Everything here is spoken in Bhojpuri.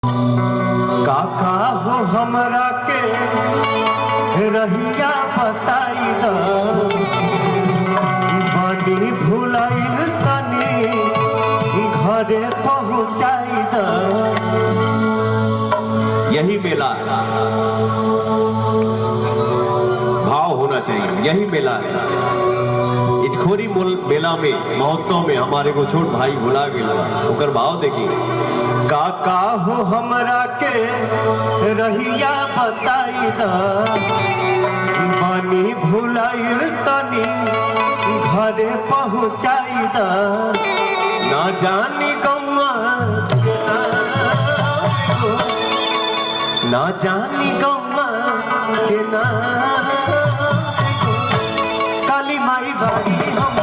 काका हो हमरा के रहिया बताई द बड़ी भुलाइल तनी घरे पहुँचाई द। यही मेला भाव होना चाहिए, यही मेला है। इटखोरी मेला में महोत्सव में हमारे को छोट भाई भुला गया, ओकर भाव देखिए। काका हो हमरा के रहिया बताई द बनी भुलाइल तनी घरे पहुँचाई द। ना जानी गौआ ना जानी गौआ के ना काली माई बाड़ी हम